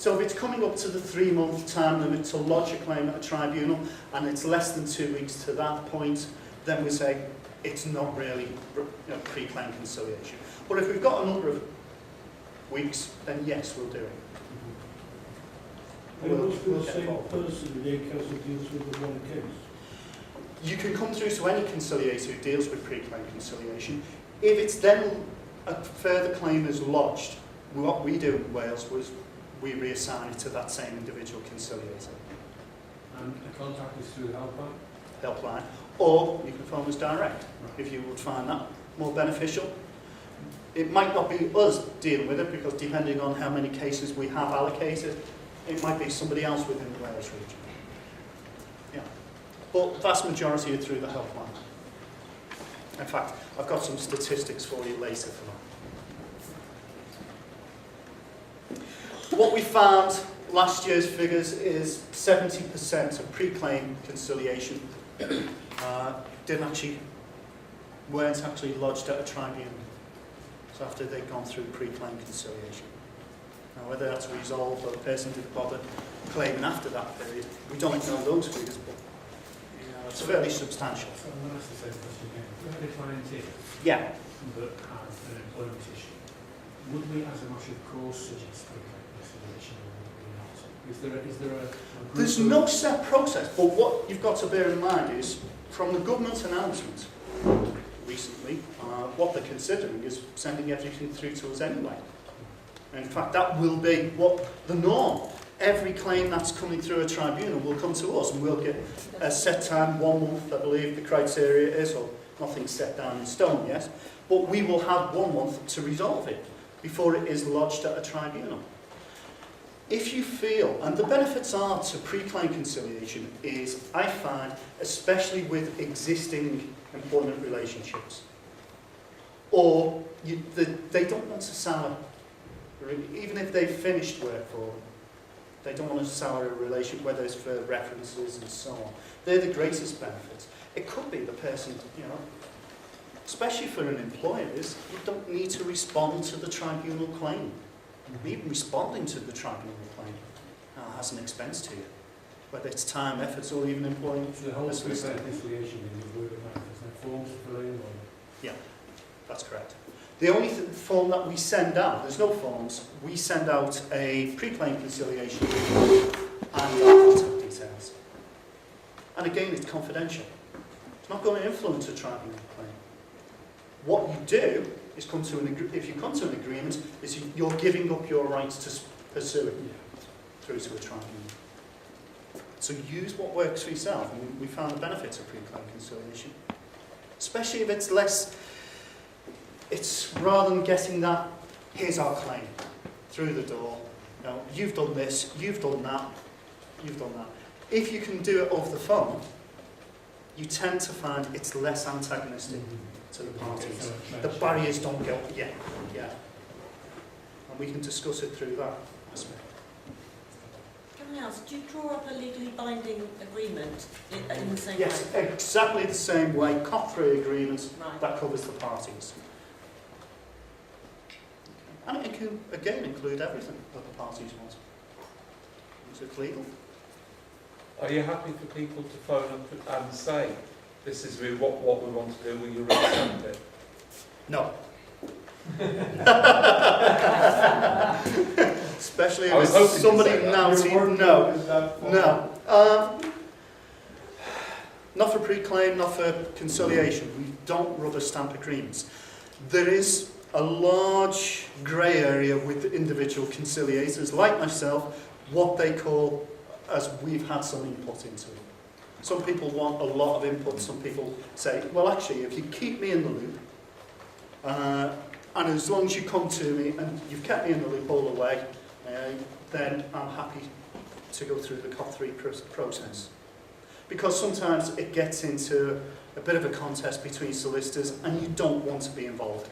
So if it's coming up to the 3-month time limit to lodge a claim at a tribunal and it's less than 2 weeks to that point, then we say it's not really pre-claim conciliation. But if we've got a number of weeks, then yes, we'll do it. And it must be the same person in Acas who deals with the one case. You can come through to any conciliator who deals with pre-claim conciliation. If it's then a further claim is lodged, what we do in Wales was we reassign it to that same individual conciliator. And the contact is through the Helpline. Or you can phone us direct, if you would find that more beneficial. It might not be us dealing with it, because depending on how many cases we have allocated, it might be somebody else within the Wales region. Yeah. But the vast majority are through the helpline. In fact, I've got some statistics for you later for that. What we found, last year's figures, is 70% of pre-claim conciliation weren't actually lodged at a tribunal. So after they'd gone through pre-claim conciliation. Now whether that's resolved or the person didn't bother claiming after that period, we don't know those figures, but it's fairly substantial. So I'm going to ask the same question again. If we had a client here Yeah. that has an employment issue, would we as a matter of course suggest pre-claim conciliation or would we not? Is there a There's no set process, but what you've got to bear in mind is, from the government announcement recently, what they're considering is sending everything through to us anyway. In fact, that will be what the norm. Every claim that's coming through a tribunal will come to us and we'll get a set time, 1 month, I believe the criteria is, or nothing's set down in stone yet, but we will have 1 month to resolve it before it is lodged at a tribunal. If you feel, and the benefits are to pre-claim conciliation is, I find, especially with existing employment relationships, or they don't want to sour, even if they've finished work for them, they don't want to sour a relationship, whether it's for references and so on. They're the greatest benefits. It could be the person, especially for an employer, is you don't need to respond to the tribunal claim. Even responding to the tribunal claim has an expense to you, whether it's time, efforts, or even employing. So the whole pre-claim conciliation in the word of mouth, there's no forms to fill in? Yeah, that's correct. The only form that we send out, there's no forms, we send out a pre-claim conciliation and our contact details. And again, it's confidential. It's not going to influence a tribunal claim. What you do is if you come to an agreement, is you're giving up your rights to pursue it through to a tribunal. So use what works for yourself, and we found the benefits of pre-claim conciliation. Especially if it's less, it's rather than getting that, here's our claim, through the door, you've done this, you've done that, you've done that. If you can do it over the phone, you tend to find it's less antagonistic to the parties. The barriers don't go, yeah. And we can discuss it through that aspect. Can I ask, do you draw up a legally binding agreement in the same way? Yes, exactly the same way, COP3 agreement that covers the parties. And it can, again, include everything that the parties want. Is it legal? Are you happy for people to phone up and say, this is really what we want to do, will you represent it? No. Especially if it's somebody now. No. Not for pre-claim, not for conciliation. We don't rubber stamp agreements. There is a large grey area with individual conciliators, like myself, what they call, as we've had some input into it. Some people want a lot of input, some people say, well actually, if you keep me in the loop, and as long as you come to me and you've kept me in the loop all the way, then I'm happy to go through the COP3 process. Because sometimes it gets into a bit of a contest between solicitors and you don't want to be involved.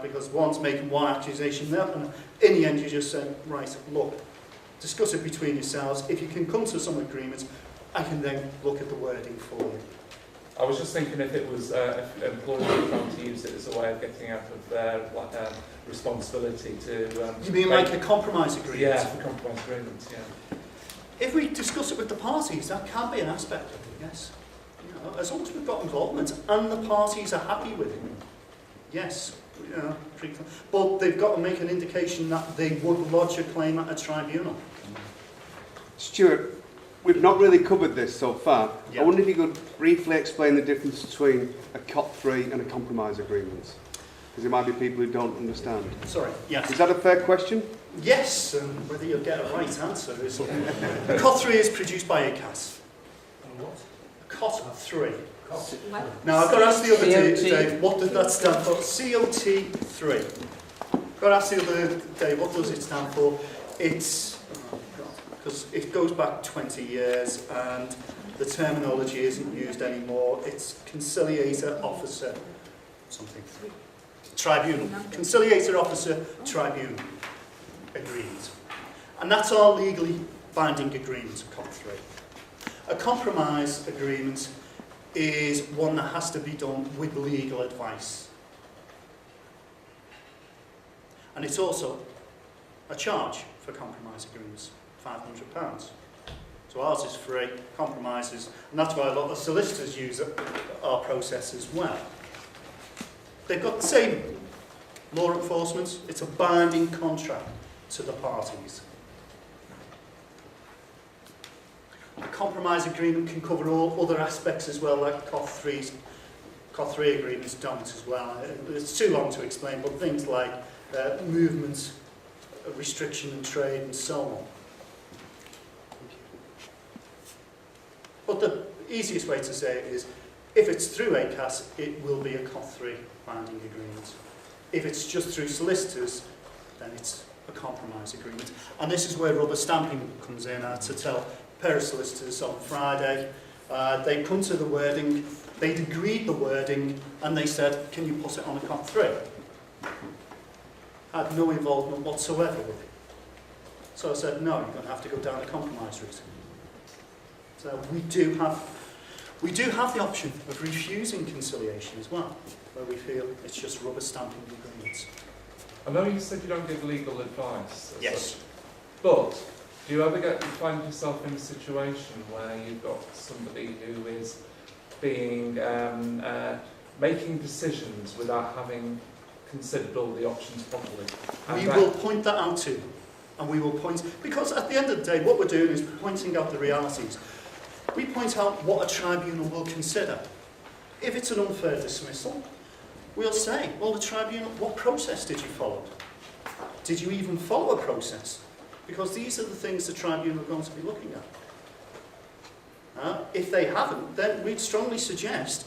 Because one's making one accusation there, and in the end you just say, right, look, discuss it between yourselves. If you can come to some agreement, I can then look at the wording for you. I was just thinking if it was if employers were trying to use it as a way of getting out of their responsibility to... You mean like a compromise agreement? Yeah, for compromise agreements, yeah. If we discuss it with the parties, that can be an aspect of it, yes. You know, as long as we've got involvement and the parties are happy with it, yes. You know, but they've got to make an indication that they would lodge a claim at a tribunal. Stuart, we've not really covered this so far. Yeah. I wonder if you could briefly explain the difference between a COT3 and a compromise agreement. Because there might be people who don't understand. Sorry, yes. Is that a fair question? Yes, and whether you'll get a right answer is... A COT3 is produced by Acas. And what? COT3. Cost. Now, I've got to ask the other COT. Dave, what does that stand for? COT3. I've got to ask the other Dave, what does it stand for? It's... because it goes back 20 years and the terminology isn't used anymore. It's conciliator officer something. Tribunal. Conciliator officer tribunal agreement. And that's our legally binding agreement, COT3. A compromise agreement is one that has to be done with legal advice. And it's also a charge for compromise agreements. £500. So ours is free, compromises, and that's why a lot of solicitors use our process as well. They've got the same law enforcement, it's a binding contract to the parties. A compromise agreement can cover all other aspects as well, like COT3 agreements don't as well. It's too long to explain, but things like movement, restriction in trade and so on. But the easiest way to say it is, if it's through Acas, it will be a COT3 binding agreement. If it's just through solicitors, then it's a compromise agreement. And this is where rubber stamping comes in, to tell a pair of solicitors on Friday, they come to the wording, they'd agreed the wording, and they said, can you put it on a COT3? Had no involvement whatsoever with it. So I said, no, you're going to have to go down the compromise route. So we do have the option of refusing conciliation as well, where we feel it's just rubber stamping agreements. I know you said you don't give legal advice. Yes. But do you ever find yourself in a situation where you've got somebody who is being making decisions without having considered all the options properly? We will point that out to them, and we will point, because at the end of the day, what we're doing is pointing out the realities. We point out what a tribunal will consider. If it's an unfair dismissal, we'll say, well, the tribunal, what process did you follow? Did you even follow a process? Because these are the things the tribunal are going to be looking at. If they haven't, then we'd strongly suggest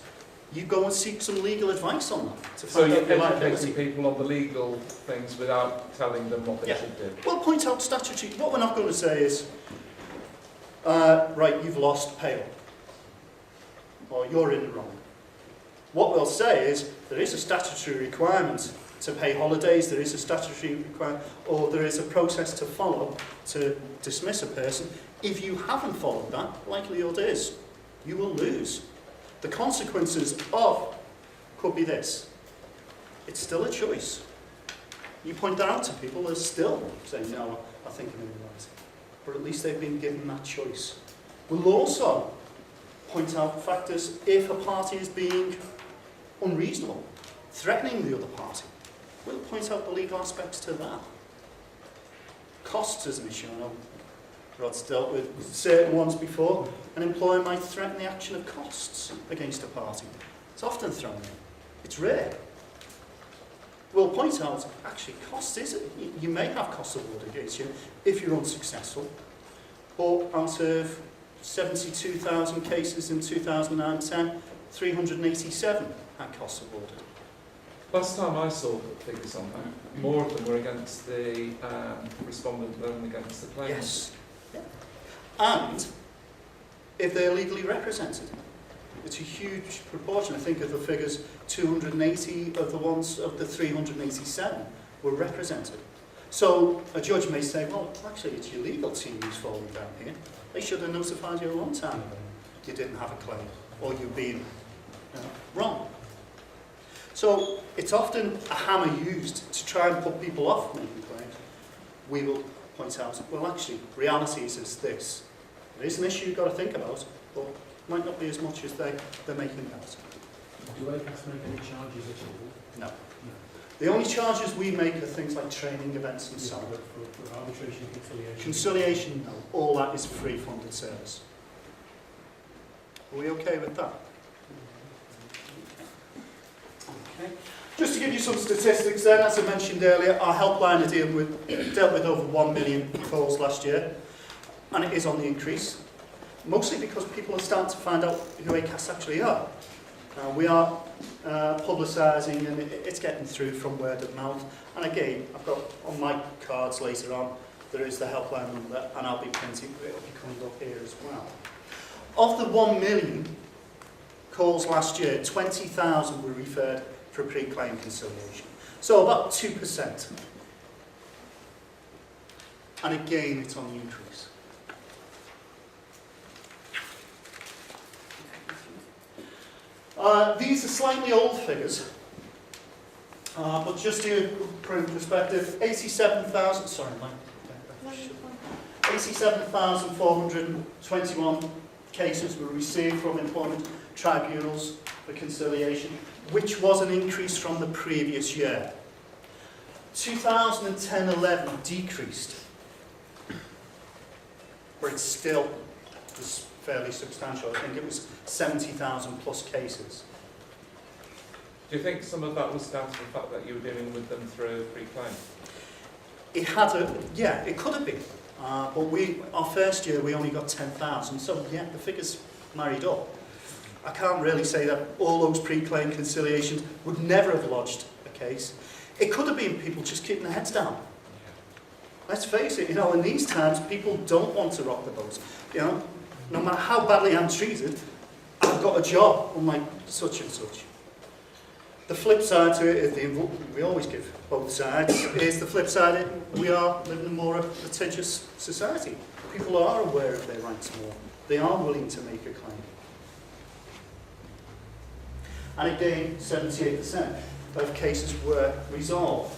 you go and seek some legal advice on that. To So find you're out the liability. educating people on the legal things without telling them what they Yeah. should do? Well, point out statutory. What we're not going to say is, right, you've lost pay, or you're in the wrong. What we'll say is, there is a statutory requirement to pay holidays, there is a statutory requirement, or there is a process to follow to dismiss a person. If you haven't followed that, likelihood is you will lose. The consequences of could be this. It's still a choice. You point that out to people, they're still saying, no, I think I'm in the right. But at least they've been given that choice. We'll also point out factors if a party is being unreasonable, threatening the other party. We'll point out the legal aspects to that. Costs is an issue. I know Rod's dealt with certain ones before. An employer might threaten the action of costs against a party. It's often thrown in. It's rare. We'll point out, actually, costs is it. You may have costs awarded against you if you're unsuccessful. But out of 72,000 cases in 2010, 387 had costs awarded. Last time I saw the figures on that, more of them were against the respondent than against the claimant. Yes. Yeah. And if they're legally represented, it's a huge proportion. I think of the figures, 280 of the ones of the 387 were represented. So a judge may say, well, actually, it's your legal team who's falling down here. They should have notified you a long time ago you didn't have a claim, or you've been wrong. So it's often a hammer used to try and put people off making claims. We will point out, well, actually, reality is this. It is an issue you've got to think about, but might not be as much as they're making it out. Do Acas make any charges at all? No. No. The only charges we make are things like training events and so on. For arbitration and conciliation? Conciliation, no. All that is free funded service. Are we okay with that? Okay. Just to give you some statistics then, as I mentioned earlier, our helpline dealt with over 1 million calls last year, and it is on the increase, mostly because people are starting to find out who Acas actually are. We are publicising, and it's getting through from word of mouth. And again, I've got on my cards later on, there is the helpline number, and I'll be printing, it'll be coming up here as well. Of the 1 million calls last year, 20,000 were referred for pre-claim conciliation. So about 2%. And again, it's on the increase. These are slightly old figures, but just to put in perspective, 87,421 cases were received from employment tribunals for conciliation, which was an increase from the previous year. 2010-11 decreased, but it still was fairly substantial. I think it was 70,000 plus cases. Do you think some of that was down to the fact that you were dealing with them through pre-claim? It had a, yeah, it could have been. But our first year we only got 10,000, so yeah, the figures married up. I can't really say that all those pre-claim conciliations would never have lodged a case. It could have been people just keeping their heads down. Let's face it, in these times, people don't want to rock the boat. No matter how badly I'm treated, I've got a job, unlike such and such. The flip side to it is we always give both sides. Is the flip side, we are living in a more litigious society. People are aware of their rights more. They are willing to make a claim. And again, 78% of cases were resolved.